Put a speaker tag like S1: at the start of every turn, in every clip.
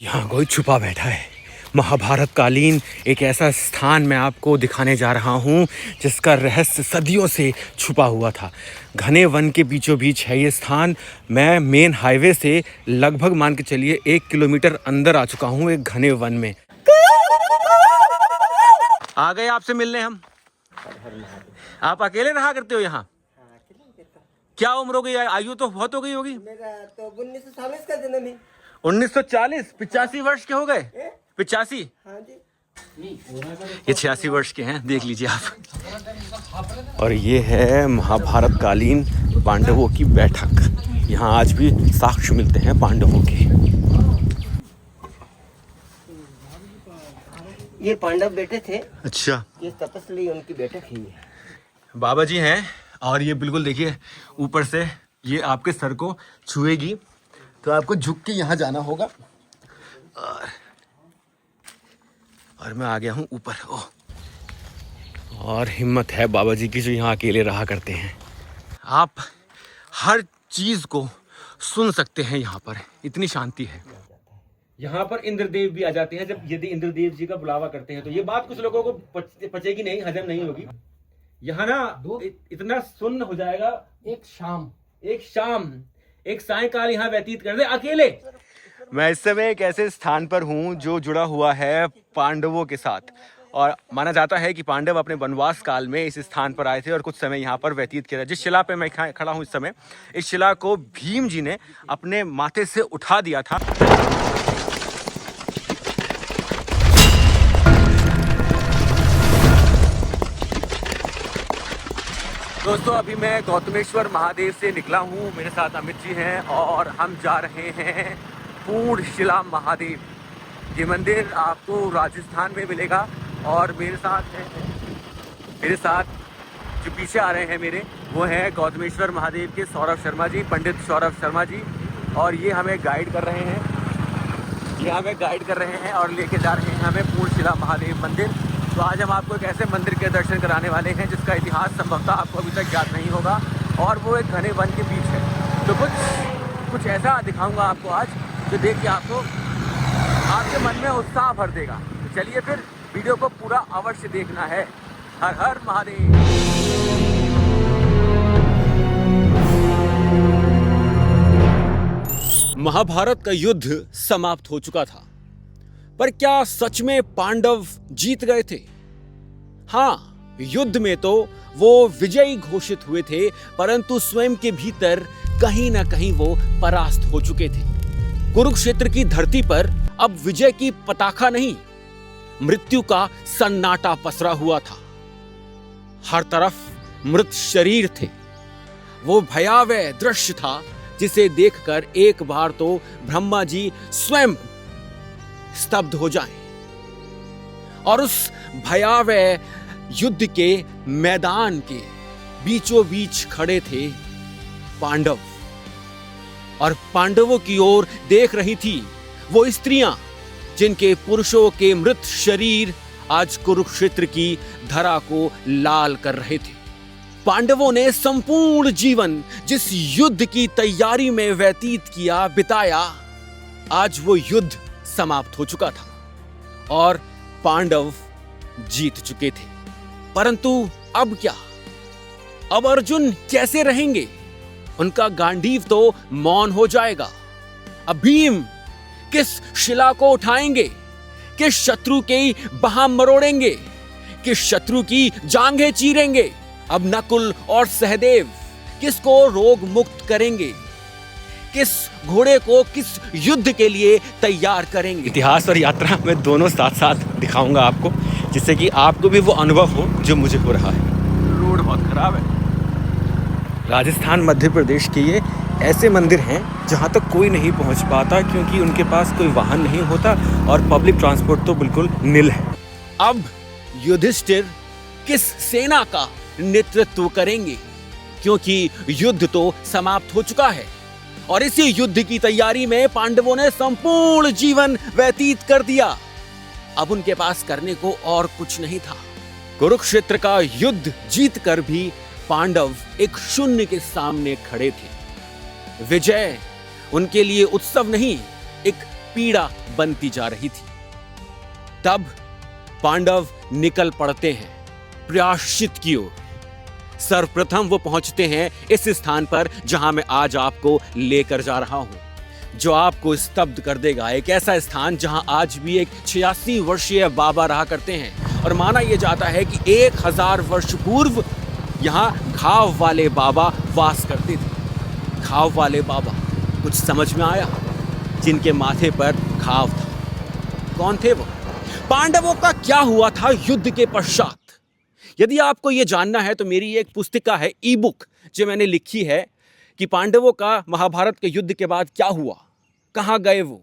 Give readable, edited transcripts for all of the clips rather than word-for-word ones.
S1: यहाँ कोई छुपा बैठा है। महाभारत कालीन एक ऐसा स्थान मैं आपको दिखाने जा रहा हूँ जिसका रहस्य सदियों से छुपा हुआ था। घने वन के बीचों बीच है ये स्थान। मैं मेन हाईवे से लगभग मान के चलिए 1 किलोमीटर अंदर आ चुका हूँ एक घने वन में। आ गए आपसे मिलने हम। आप अकेले रहा करते हो यहाँ? क्या उम्र हो गई? आयु तो बहुत हो गई होगी।
S2: मेरा तो 1940 का जन्म है।
S1: 1940? 85 वर्ष के हो गए? 85?
S2: हाँ जी।
S1: ये 86 वर्ष के हैं, देख लीजिए आप। और ये है महाभारत कालीन पांडवों की बैठक। यहाँ आज भी साक्ष्य मिलते हैं पांडवों के।
S2: ये पांडव बेटे थे।
S1: अच्छा,
S2: ये तपस्वी उनकी बैठक ही है।
S1: बाबा जी हैं। और ये बिल्कुल देखिए ऊपर से ये आपके सर को छुएगी तो आपको झुक के यहाँ जाना होगा। और मैं आ गया हूँ ऊपर। ओह, और हिम्मत है बाबा जी की जो यहाँ अकेले रहा करते हैं। आप हर चीज को सुन सकते हैं यहाँ पर, इतनी शांति है। यहाँ पर इंद्रदेव भी आ जाते हैं जब यदि इंद्रदेव जी का बुलावा करते हैं तो ये बात कुछ लोगों को पचेगी नहीं, हजम नहीं होगी। यहाँ ना इतना सुन्न हो जाएगा। एक शाम एक सायकाल यहाँ व्यतीत कर दे अकेले। मैं इस समय एक ऐसे स्थान पर हूँ जो जुड़ा हुआ है पांडवों के साथ। और माना जाता है कि पांडव अपने वनवास काल में इस स्थान पर आए थे और कुछ समय यहाँ पर व्यतीत किया। जिस शिला पे मैं खड़ा हूँ इस समय, इस शिला को भीम जी ने अपने माथे से उठा दिया था। दोस्तों, अभी मैं गौतमेश्वर महादेव से निकला हूँ। मेरे साथ अमित जी हैं और हम जा रहे हैं पूर्णशिला महादेव। ये मंदिर आपको राजस्थान में मिलेगा। और मेरे साथ जो पीछे आ रहे हैं मेरे, वो हैं गौतमेश्वर महादेव के सौरभ शर्मा जी, पंडित सौरभ शर्मा जी। और ये हमें गाइड कर रहे हैं और लेके जा रहे हैं हमें पूर्णशिला महादेव मंदिर। तो आज हम आपको एक ऐसे मंदिर के दर्शन कराने वाले हैं जिसका इतिहास संभवतः आपको अभी तक ज्ञात नहीं होगा और वो एक घने वन के बीच है। तो कुछ ऐसा दिखाऊंगा आपको आज जो देख के आपके मन में उत्साह भर देगा। तो चलिए फिर वीडियो को पूरा अवश्य देखना है। हर हर महादेव। महाभारत का युद्ध समाप्त हो चुका था, पर क्या सच में पांडव जीत गए थे? हाँ, युद्ध में तो वो विजयी घोषित हुए थे, परंतु स्वयं के भीतर कहीं ना कहीं वो परास्त हो चुके थे। कुरुक्षेत्र की धरती पर अब विजय की पताका नहीं, मृत्यु का सन्नाटा पसरा हुआ था। हर तरफ मृत शरीर थे। वो भयावह दृश्य था जिसे देखकर एक बार तो ब्रह्मा जी स्वयं स्तब्ध हो जाएं। और उस भयावह युद्ध के मैदान के बीचों बीच खड़े थे पांडव। और पांडवों की ओर देख रही थी वो स्त्रियां जिनके पुरुषों के मृत शरीर आज कुरुक्षेत्र की धरा को लाल कर रहे थे। पांडवों ने संपूर्ण जीवन जिस युद्ध की तैयारी में व्यतीत बिताया, आज वो युद्ध समाप्त हो चुका था और पांडव जीत चुके थे। परंतु अब क्या? अब अर्जुन कैसे रहेंगे? उनका गांडीव तो मौन हो जाएगा। अब भीम किस शिला को उठाएंगे? किस शत्रु के बाह मरोड़ेंगे? किस शत्रु की जांघें चीरेंगे? अब नकुल और सहदेव किसको रोग मुक्त करेंगे? किस घोड़े को किस युद्ध के लिए तैयार करेंगे? इतिहास और यात्रा में दोनों साथ साथ दिखाऊंगा आपको, जिससे कि आपको भी वो अनुभव हो जो मुझे हो रहा है। रोड बहुत खराब है। राजस्थान मध्य प्रदेश के ये ऐसे मंदिर हैं जहाँ तक कोई नहीं पहुँच पाता क्योंकि उनके पास कोई वाहन नहीं होता और पब्लिक ट्रांसपोर्ट तो बिल्कुल निल है। अब युधिष्ठिर किस सेना का नेतृत्व करेंगे? क्योंकि युद्ध तो समाप्त हो चुका है और इसी युद्ध की तैयारी में पांडवों ने संपूर्ण जीवन व्यतीत कर दिया। अब उनके पास करने को और कुछ नहीं था। कुरुक्षेत्र का युद्ध जीतकर भी पांडव एक शून्य के सामने खड़े थे। विजय उनके लिए उत्सव नहीं, एक पीड़ा बनती जा रही थी। तब पांडव निकल पड़ते हैं प्रायश्चित की ओर। सर्वप्रथम वो पहुंचते हैं इस स्थान पर जहां मैं आज आपको लेकर जा रहा हूं, जो आपको स्तब्ध कर देगा। एक ऐसा स्थान जहां आज भी एक 86 वर्षीय बाबा रहा करते हैं और माना यह जाता है कि 1000 वर्ष पूर्व यहां घाव वाले बाबा वास करते थे। घाव वाले बाबा, कुछ समझ में आया? जिनके माथे पर घाव था। कौन थे वो? पांडवों का क्या हुआ था युद्ध के पश्चात? यदि आपको यह जानना है तो मेरी एक पुस्तिका है, ई बुक, जो मैंने लिखी है कि पांडवों का महाभारत के युद्ध के बाद क्या हुआ, कहां गए वो।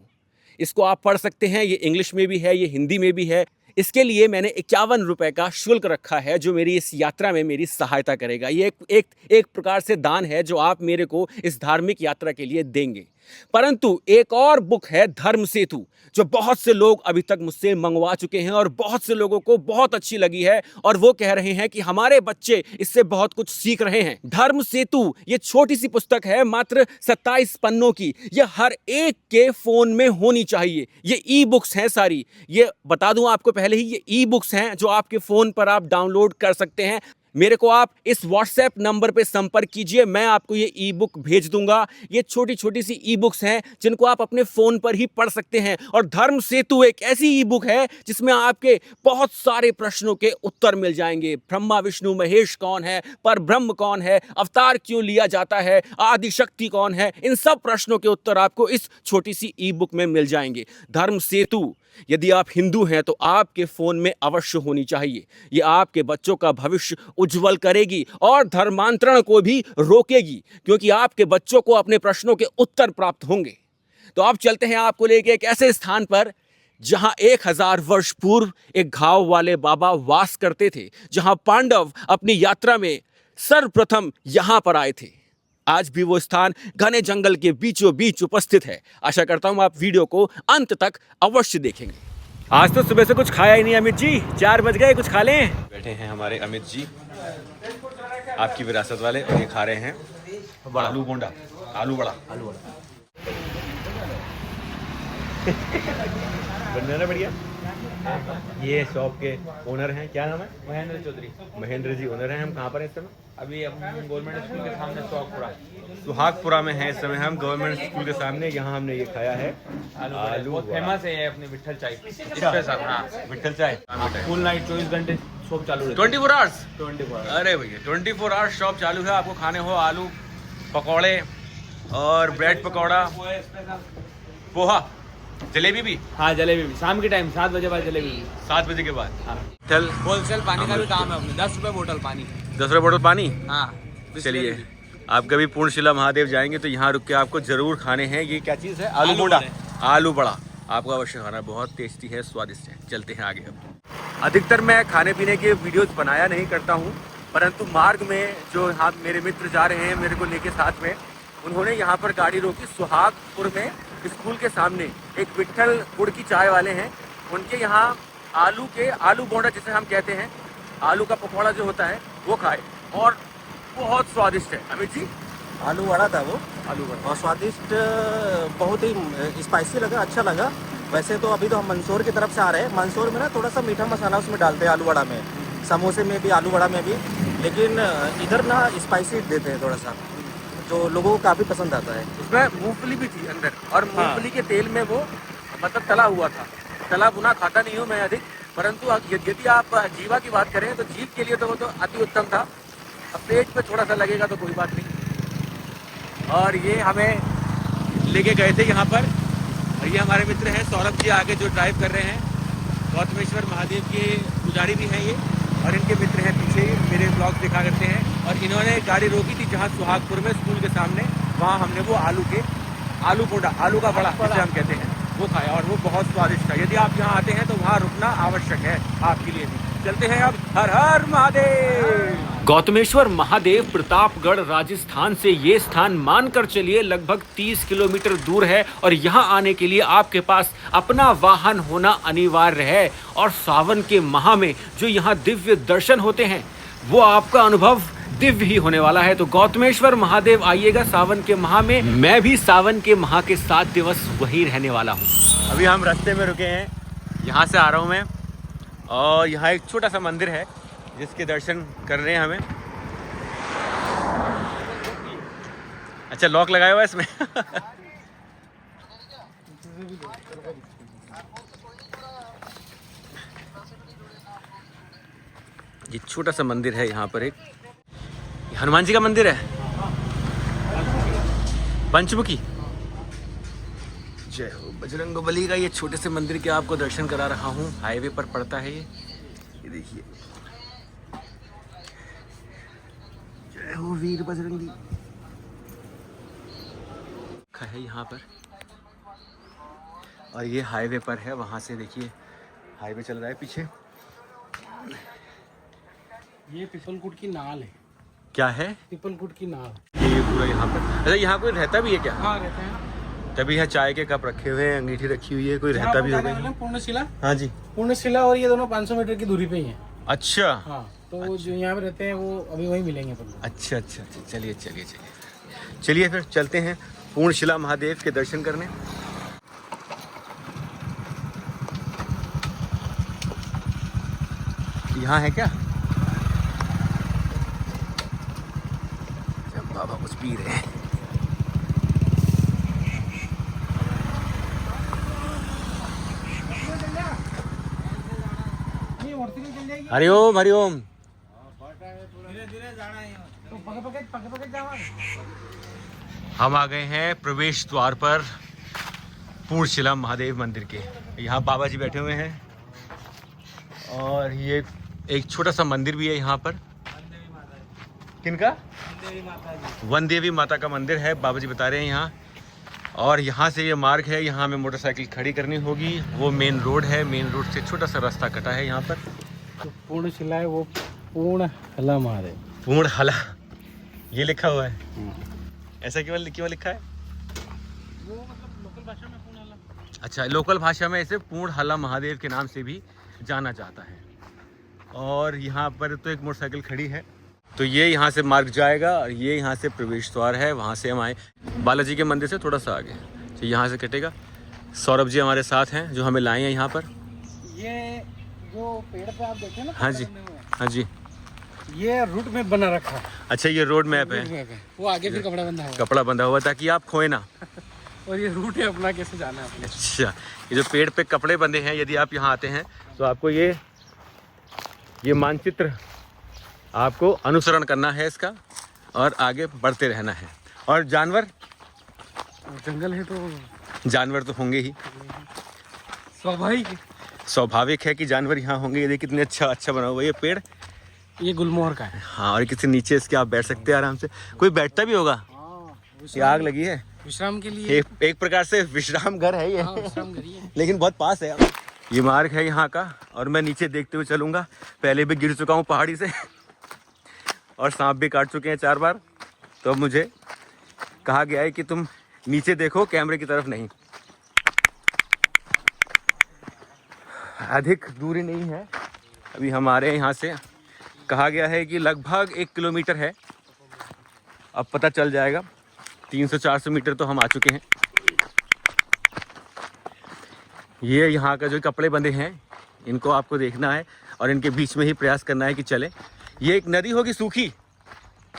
S1: इसको आप पढ़ सकते हैं। ये इंग्लिश में भी है, ये हिंदी में भी है। इसके लिए मैंने 51 रुपए का शुल्क रखा है, जो मेरी इस यात्रा में मेरी सहायता करेगा। ये एक प्रकार से दान है जो आप मेरे को इस धार्मिक यात्रा के लिए देंगे। परंतु एक और बुक है, धर्म सेतु, जो बहुत से लोग अभी तक मुझसे मंगवा चुके हैं और बहुत से लोगों को बहुत अच्छी लगी है और वो कह रहे हैं कि हमारे बच्चे इससे बहुत कुछ सीख रहे हैं। धर्म सेतु ये छोटी सी पुस्तक है, मात्र 27 पन्नों की। ये हर एक के फोन में होनी चाहिए। ये ई बुक्स हैं सारी। ये बता दूं आपको पहले ही, ये ई बुक्स हैं जो आपके फोन पर आप डाउनलोड कर सकते हैं। मेरे को आप इस व्हाट्सएप नंबर पे संपर्क कीजिए, मैं आपको ये ई बुक भेज दूंगा। ये छोटी छोटी सी ई बुक्स हैं जिनको आप अपने फोन पर ही पढ़ सकते हैं। और धर्म सेतु एक ऐसी ई बुक है जिसमें आपके बहुत सारे प्रश्नों के उत्तर मिल जाएंगे। ब्रह्मा विष्णु महेश कौन है, पर ब्रह्म कौन है, अवतार क्यों लिया जाता है, आदि शक्ति कौन है, इन सब प्रश्नों के उत्तर आपको इस छोटी सी ई बुक में मिल जाएंगे। धर्म सेतु यदि आप हिंदू हैं तो आपके फोन में अवश्य होनी चाहिए। ये आपके बच्चों का भविष्य उज्जवल करेगी और धर्मांतरण को भी रोकेगी, क्योंकि आपके बच्चों को अपने प्रश्नों के उत्तर प्राप्त होंगे। तो आप चलते हैं आपको लेके एक ऐसे स्थान पर जहां 1000 वर्ष पूर्व एक घाव वाले बाबा वास करते थे, जहां पांडव अपनी यात्रा में सर्वप्रथम यहां पर आए थे। आज भी वो स्थान घने जंगल के बीचों बीच उपस्थित है। आशा करता हूं आप वीडियो को अंत तक अवश्य देखेंगे। आज तो सुबह से कुछ खाया ही नहीं अमित जी, 4 बज गए, कुछ खा लें।
S3: बैठे हैं हमारे अमित जी, आपकी विरासत वाले, और ये खा रहे हैं आलू बोंडा, आलू बड़ा। बनना ना बढ़िया। ये शॉप के ओनर हैं, क्या नाम है?
S4: महेंद्र चौधरी।
S3: महेंद्र जी ओनर हैं। हम कहाँ पर हैं इस समय?
S4: अभी हम गवर्नमेंट स्कूल के सामने सुहागपुरा
S3: सुहागपुरा में हैं इस समय हम, गवर्नमेंट स्कूल के सामने। यहाँ हमने ये खाया है
S4: आलू बहुत
S3: बड़ा।
S4: फेमस है ये अपनी विठल चाय स्पेशल। हाँ,
S3: विठल चाय
S4: फुल नाइट 24 घंटे शॉप चालू रहती
S3: 24 आवर्स।
S4: 24
S3: अरे भैया 24 आवर्स शॉप चालू है। आपको खाने हो आलू पकौड़े और ब्रेड पकौड़ा, पोहा, जलेबी भी।
S4: हाँ, जलेबी भी शाम के टाइम 7 बजे बाद जलेबी भी।
S3: 7 बजे के बाद।
S4: हाँ,
S3: चल
S4: होलसेल पानी का भी काम है अपने, 10 रुपए बोतल पानी।
S3: 10 रुपये बोतल पानी।
S4: हाँ,
S3: चलिए, आप कभी पूर्णशिला महादेव जाएंगे तो यहाँ रुक के आपको जरूर खाने हैं। ये क्या चीज़ है? आलू बोंडा, आलू बड़ा। आपको अवश्य खाना, बहुत टेस्टी है, स्वादिष्ट है। चलते हैं आगे। अब अधिकतर मैं खाने पीने के वीडियोस बनाया नहीं करता हूँ, परंतु मार्ग में जो यहाँ मेरे मित्र जा रहे हैं मेरे को लेके साथ में, उन्होंने यहाँ पर गाड़ी रोकी। सुहागपुर में स्कूल के सामने एक विठल गुड़ की चाय वाले हैं, उनके यहाँ आलू बोंडा जिसे हम कहते हैं, आलू का पकौड़ा जो होता है वो खाए और बहुत स्वादिष्ट है। अमित जी,
S5: आलू वड़ा था वो,
S3: आलू बड़ा
S5: और स्वादिष्ट, बहुत ही स्पाइसी लगा, अच्छा लगा। वैसे तो अभी तो हम मंदसौर की तरफ से आ रहे हैं। मंदसौर में ना थोड़ा सा मीठा मसाला उसमें डालते हैं आलू वड़ा में, समोसे में भी, आलू वड़ा में भी, लेकिन इधर ना स्पाइसी देते हैं थोड़ा सा, जो लोगों को काफ़ी पसंद आता है।
S3: उसमें मूंगफली भी थी अंदर, और मूंगफली के तेल में वो मतलब तला हुआ था। तला भुना खाता नहीं हूँ मैं अधिक, परंतु यदि आप जीवा की बात करें तो जीव के लिए तो वो तो अति उत्तम था। अब पेट पे थोड़ा सा लगेगा तो कोई बात नहीं। और ये हमें लेके गए थे यहाँ पर, और ये हमारे मित्र हैं सौरभ जी आगे जो ड्राइव कर रहे हैं। गौतमेश्वर महादेव के पुजारी भी हैं ये, और इनके मित्र हैं पीछे, मेरे ब्लॉग देखा करते हैं। और इन्होंने गाड़ी रोकी थी जहाँ सुहागपुर में स्कूल के सामने, वहाँ हमने वो आलू बोंडा, आलू का बड़ा जिसे हम कहते हैं, वो खाया और वो बहुत स्वादिष्ट था। यदि आप यहाँ आते हैं तो वहाँ रुकना आवश्यक है आपके लिए भी। चलते हैं अब। हर हर महादेव।
S1: गौतमेश्वर महादेव प्रतापगढ़ राजस्थान से ये स्थान मानकर चलिए लगभग 30 किलोमीटर दूर है, और यहाँ आने के लिए आपके पास अपना वाहन होना अनिवार्य है। और सावन के माह में जो यहाँ दिव्य दर्शन होते हैं वो आपका अनुभव दिव्य ही होने वाला है। तो गौतमेश्वर महादेव आइएगा सावन के माह में, मैं भी सावन के माह के 7 दिवस वहीं रहने वाला हूँ। अभी हम रास्ते में रुके हैं, यहाँ से आ रहा हूँ मैं, और यहाँ एक छोटा सा मंदिर है जिसके दर्शन कर रहे हैं हमें। अच्छा, लॉक लगाया हुआ है इसमें। ये छोटा सा मंदिर है यहाँ पर, एक हनुमान जी का मंदिर है, पंचमुखी। जय हो बजरंगबली का ये छोटे से मंदिर के आपको दर्शन करा रहा हूँ। हाईवे पर पड़ता है ये देखिए। जय हो वीर बजरंगी है यहाँ पर, और ये हाईवे पर है। वहाँ से देखिए हाईवे चल रहा है पीछे।
S6: ये पिपलकुट की नाल है।
S1: क्या है?
S6: पिपलकुट की नाल।
S1: ये पूरा यहाँ पर। अच्छा, यहाँ कोई रहता भी है क्या?
S6: हाँ, रहते हैं।
S1: तभी यहाँ चाय के कप रखे हुए हैं, अंगीठी रखी हुई है, कोई रहता भी होगा।
S6: पूर्णशिला।
S1: हाँ जी,
S6: पूर्णशिला और ये दोनों 500 मीटर की दूरी पे ही हैं।
S1: अच्छा।
S6: हाँ, तो जो यहाँ पे रहते हैं वो अभी वहीं मिलेंगे अपन को।
S1: अच्छा अच्छा अच्छा, चलिए चलिए चलिए चलिए फिर चलते हैं पूर्णशिला महादेव के दर्शन करने। यहाँ है क्या? जब बाबा कुछ पी रहे हैं। हरिओम हरिओम। हम आ गए हैं प्रवेश द्वार पर पूर्णशिला महादेव मंदिर के। यहाँ बाबा जी बैठे हुए हैं, और ये एक छोटा सा मंदिर भी है यहाँ पर। किनका? वन देवी माता का मंदिर है, बाबा जी बता रहे हैं यहाँ। और यहाँ से ये मार्ग है, यहाँ हमें मोटरसाइकिल खड़ी करनी होगी। वो मेन रोड है, मेन रोड से छोटा सा रास्ता कटा है यहाँ पर।
S6: तो पूर्णशिला है वो पूर्णहला महादेव।
S1: पूर्णहला ये लिखा हुआ है। ऐसा क्यों लिखा है?
S6: वो मतलब लोकल भाषा में पूर्णहला।
S1: अच्छा, लोकल भाषा में इसे पूर्णहला महादेव के नाम से भी जाना जाता है। और यहाँ पर तो एक मोटरसाइकिल खड़ी है। तो ये यहाँ से मार्ग जाएगा, और ये यहाँ से प्रवेश द्वार है। वहाँ से हम आए बालाजी के मंदिर से थोड़ा सा आगे, तो यहाँ से कटेगा। सौरभ जी हमारे साथ हैं जो हमें लाए हैं यहाँ पर।
S6: ये जो पेड़ पे आप देखे ना,
S1: हाँ जी, हाँ जी,
S6: ये रूट में बना रखा है।
S1: अच्छा, ये रोड मैप है।
S6: वो आगे फिर कपड़ा बंधा हुआ।
S1: कपड़ा बंधा हुआ ताकि आप खोए ना।
S6: और ये रूट है अपना, कैसे जाना है अपने।
S1: अच्छा, ये जो पेड़ पे कपड़े बंधे हैं, यदि आप यहाँ आते हैं तो आपको ये मानचित्र आपको अनुसरण करना है इसका, और आगे बढ़ते रहना है। और जानवर
S6: जंगल है तो
S1: जानवर तो होंगे ही, स्वाभाविक है कि जानवर यहाँ होंगे। ये देखिए कितने अच्छा बना हुआ है ये पेड़।
S6: ये गुलमोहर का है।
S1: हाँ, और किसी नीचे इसके आप बैठ सकते हैं आराम से। कोई बैठता भी होगा। ये आग लगी है
S6: विश्राम के लिए।
S1: एक प्रकार से विश्राम घर है ये।
S6: हाँ, विश्राम घर ही है।
S1: लेकिन बहुत पास है। ये मार्ग है यहाँ का, और मैं नीचे देखते हुए चलूंगा। पहले भी गिर चुका हूँ पहाड़ी से, और सांप भी काट चुके हैं 4 बार। तो अब मुझे कहा गया है कि तुम नीचे देखो, कैमरे की तरफ नहीं। अधिक दूरी नहीं है, अभी हमारे यहाँ से कहा गया है कि लगभग 1 किलोमीटर है। अब पता चल जाएगा। 300-400 मीटर तो हम आ चुके हैं। ये यहाँ का जो कपड़े बंधे हैं, इनको आपको देखना है, और इनके बीच में ही प्रयास करना है कि चले। ये एक नदी होगी सूखी।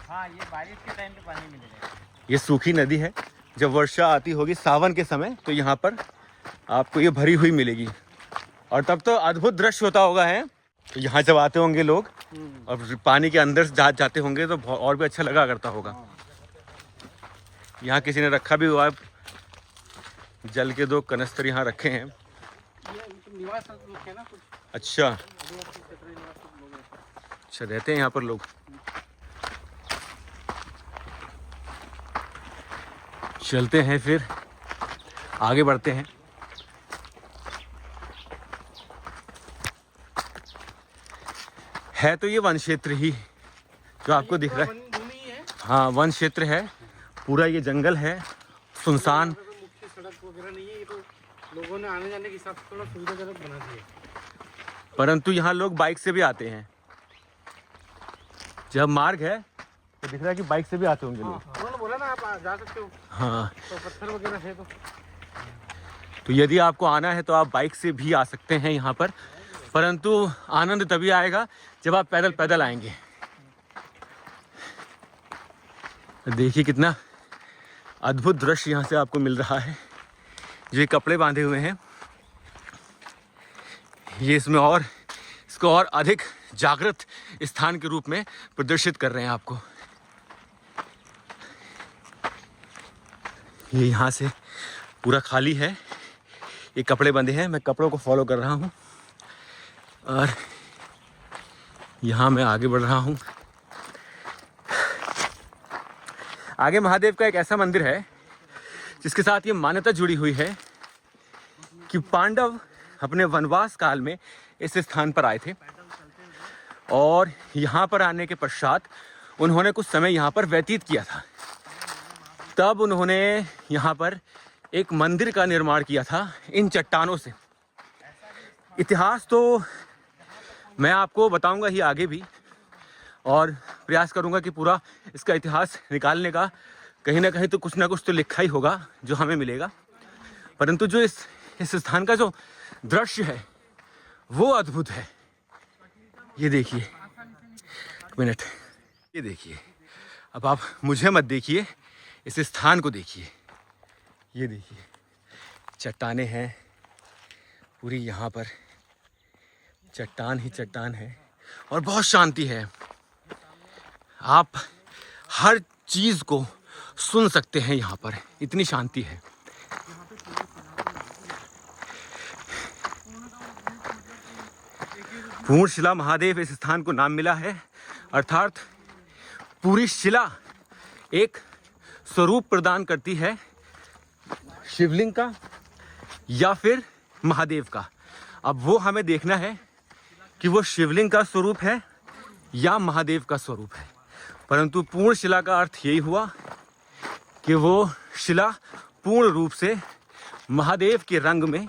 S6: हाँ, ये बारिश के टाइम पे पानी मिलेगा।
S1: ये सूखी नदी है। जब वर्षा आती होगी सावन के समय, तो यहाँ पर आपको ये भरी हुई मिलेगी, और तब तो अद्भुत दृश्य होता होगा है। तो यहाँ जब आते होंगे लोग और पानी के अंदर जाते होंगे, तो और भी अच्छा लगा करता होगा। यहाँ किसी ने रखा भी हुआ है, जल के 2 कनस्तर यहाँ रखे हैं। अच्छा अच्छा, रहते हैं यहाँ पर लोग। चलते हैं फिर आगे बढ़ते हैं। है तो ये वन क्षेत्र ही जो आपको दिख रहा है। हाँ, वन क्षेत्र है पूरा। ये जंगल है, सुनसान।
S6: मुख्य सड़क वगैरह नहीं है, ये तो लोगों ने आने जाने के हिसाब से थोड़ा सुविधाजनक बना दिया।
S1: परंतु यहाँ लोग बाइक से भी आते हैं। जब मार्ग है
S7: तो दिख रहा है कि बाइक से भी आते होंगे लोग।
S6: उन्होंने बोला ना आप जा सकते हो,
S7: हाँ,
S6: तो पत्थर वगैरह है
S7: तो यदि आपको आना है तो आप बाइक से भी आ सकते हैं यहाँ पर, परंतु आनंद तभी आएगा जब आप पैदल पैदल आएंगे। देखिए कितना अद्भुत दृश्य यहाँ से आपको मिल रहा है। जो ये कपड़े बांधे हुए हैं ये इसको और अधिक जागृत स्थान के रूप में प्रदर्शित कर रहे हैं आपको। ये यहाँ से पूरा खाली है, ये कपड़े बंधे हैं। मैं कपड़ों को फॉलो कर रहा हूँ और यहाँ मैं आगे बढ़ रहा हूँ। आगे महादेव का एक ऐसा मंदिर है जिसके साथ ये मान्यता जुड़ी हुई है कि पांडव अपने वनवास काल में इस स्थान पर आए थे और यहाँ पर आने के पश्चात उन्होंने कुछ समय यहाँ पर व्यतीत किया था। तब उन्होंने यहाँ पर एक मंदिर का निर्माण किया था इन चट्टानों से। इतिहास तो मैं आपको बताऊंगा ही आगे भी, और प्रयास करूंगा कि पूरा इसका इतिहास निकालने का कहीं ना कहीं तो कुछ ना कुछ तो लिखा ही होगा जो हमें मिलेगा। परंतु जो इस स्थान का जो दृश्य है वो अद्भुत है। ये देखिए, एक मिनट, ये देखिए। अब आप मुझे मत देखिए, इस स्थान को देखिए। ये देखिए चट्टाने हैं पूरी, यहाँ पर चट्टान ही चट्टान है और बहुत शांति है। आप हर चीज को सुन सकते हैं यहाँ पर, इतनी शांति है। पूर्ण शिला महादेव इस स्थान को नाम मिला है, अर्थात पूरी शिला एक स्वरूप प्रदान करती है शिवलिंग का या फिर महादेव का। अब वो हमें देखना है कि वो शिवलिंग का स्वरूप है या महादेव का स्वरूप है। परंतु पूर्ण शिला का अर्थ यही हुआ कि वो शिला पूर्ण रूप से महादेव के रंग में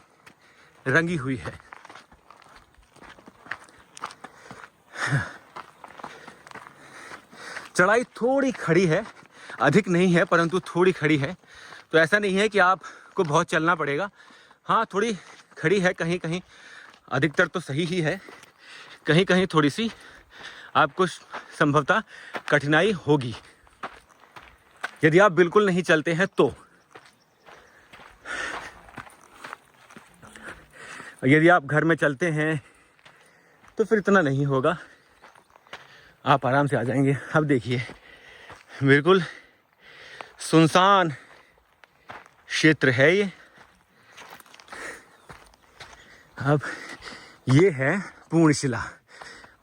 S7: रंगी हुई है। चढ़ाई थोड़ी खड़ी है, अधिक नहीं है परंतु थोड़ी खड़ी है। तो ऐसा नहीं है कि आपको बहुत चलना पड़ेगा। हाँ, थोड़ी खड़ी है, कहीं कहीं अधिकतर तो सही ही है, कहीं कहीं थोड़ी सी आपको संभवतः कठिनाई होगी यदि आप बिल्कुल नहीं चलते हैं तो। यदि आप घर में चलते हैं तो फिर इतना नहीं होगा, आप आराम से आ जाएंगे। अब देखिए बिल्कुल सुनसान क्षेत्र है ये। अब ये है पूर्ण शिला।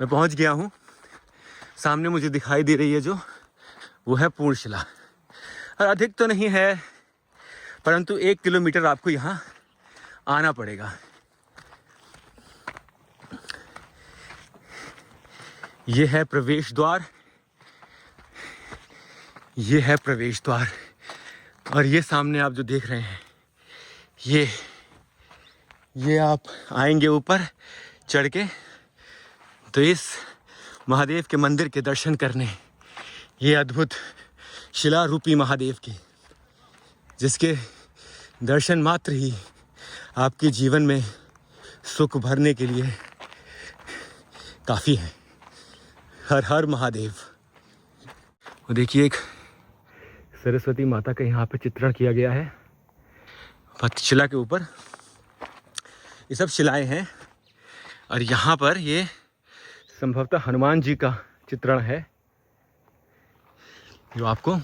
S7: मैं पहुंच गया हूँ, सामने मुझे दिखाई दे रही है जो, वो है पूर्ण शिला। और अधिक तो नहीं है परंतु 1 किलोमीटर आपको यहाँ आना पड़ेगा। ये है प्रवेश द्वार, ये है प्रवेश द्वार। और ये सामने आप जो देख रहे हैं ये आप आएंगे ऊपर चढ़ के तो इस महादेव के मंदिर के दर्शन करने, ये अद्भुत शिला रूपी महादेव की, जिसके दर्शन मात्र ही आपके जीवन में सुख भरने के लिए काफ़ी है। हर हर महादेव। वो देखिए एक सरस्वती माता का यहाँ पे चित्रण किया गया है पथशिला के ऊपर। ये सब शिलाएं हैं और यहाँ पर ये संभवतः हनुमान जी का चित्रण है जो आपको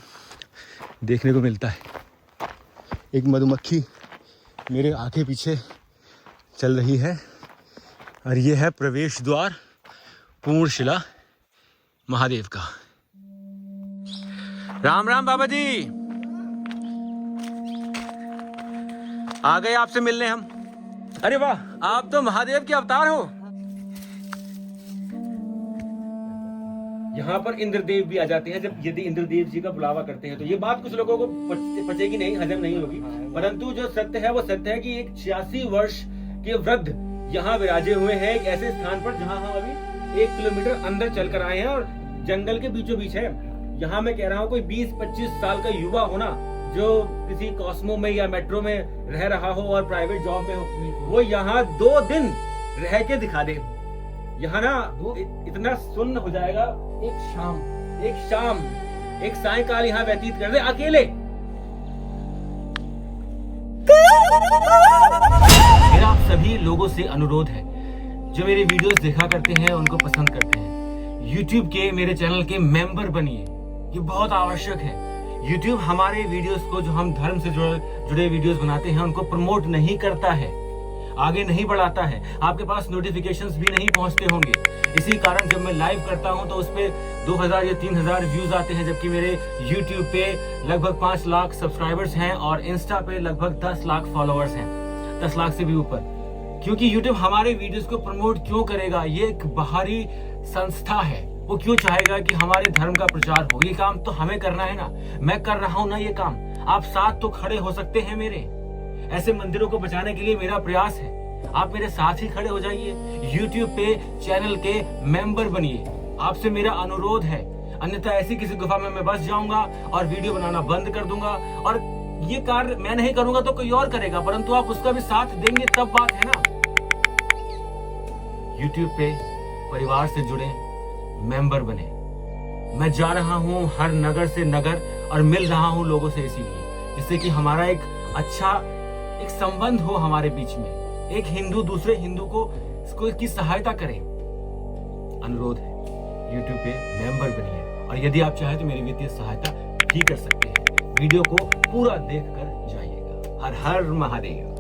S7: देखने को मिलता है। एक मधुमक्खी मेरे आगे पीछे चल रही है और ये है प्रवेश द्वार पूर्ण शिला महादेव का। राम राम बाबा जी, आ गए आपसे मिलने हम। अरे वाह, आप तो महादेव के अवतार हो।
S1: यहाँ पर इंद्रदेव भी आ जाते हैं जब यदि इंद्रदेव जी का बुलावा करते हैं। तो ये बात कुछ लोगों को पचेगी नहीं, हजम नहीं होगी, परंतु जो सत्य है वो सत्य है कि एक 86 वर्ष के वृद्ध यहाँ विराजे हुए हैं एक ऐसे स्थान पर जहाँ हम अभी 1 किलोमीटर अंदर चलकर आए हैं और जंगल के बीचों बीच है। यहाँ मैं कह रहा हूँ कोई 20-25 साल का युवा हो ना, जो किसी कॉस्मो में या मेट्रो में रह रहा हो और प्राइवेट जॉब में हो, वो यहाँ 2 दिन रह के दिखा दे। यहाँ ना इतना सुन्न हो जाएगा। एक शाम एक सायकाल यहाँ व्यतीत कर दे अकेले। मेरा आप सभी लोगों से अनुरोध है जो मेरे वीडियोस देखा करते हैं, उनको पसंद करते हैं, YouTube के मेरे चैनल के मेंबर बनिए। ये बहुत आवश्यक है। YouTube हमारे वीडियोस को, जो हम धर्म से जुड़े वीडियोस बनाते हैं, उनको प्रमोट नहीं करता है, आगे नहीं बढ़ाता है। आपके पास नोटिफिकेशंस भी नहीं पहुंचते होंगे। इसी कारण जब मैं लाइव करता हूं तो उस पे 2000 या 3000 व्यूज आते हैं, जबकि मेरे YouTube पे लगभग 5 लाख सब्सक्राइबर्स हैं और इंस्टा पे लगभग 10 लाख फॉलोअर्स हैं, 10 लाख से भी ऊपर। क्योंकि YouTube हमारे वीडियोस को प्रमोट क्यों करेगा? ये एक बाहरी संस्था है, वो क्यों चाहेगा कि हमारे धर्म का प्रचार हो? ये काम तो हमें करना है ना, मैं कर रहा हूं ना ये काम। आप साथ तो खड़े हो सकते हैं मेरे। ऐसे मंदिरों को बचाने के लिए मेरा प्रयास है, आप मेरे साथ ही खड़े हो जाइए। YouTube पे चैनल के मेंबर बनिए, आपसे मेरा अनुरोध है। अन्यथा ऐसी किसी गुफा में मैं बस जाऊंगा और वीडियो बनाना बंद कर दूंगा, और ये कार्य मैं नहीं करूंगा तो कोई और करेगा, परंतु आप उसका भी साथ देंगे तब बात है ना। YouTube पे परिवार से जुड़े, मेंबर बने। मैं जा रहा हूं हर नगर से नगर और मिल रहा हूं लोगों से, इसीलिए जिससे कि हमारा एक अच्छा एक संबंध हो हमारे बीच में, एक हिंदू दूसरे हिंदू को की सहायता करे। अनुरोध है, YouTube पे मेंबर बनिए, और यदि आप चाहें तो मेरी वित्तीय सहायता भी कर सकते हैं। वीडियो को पूरा देखकर जाइएगा। हर हर महादेव।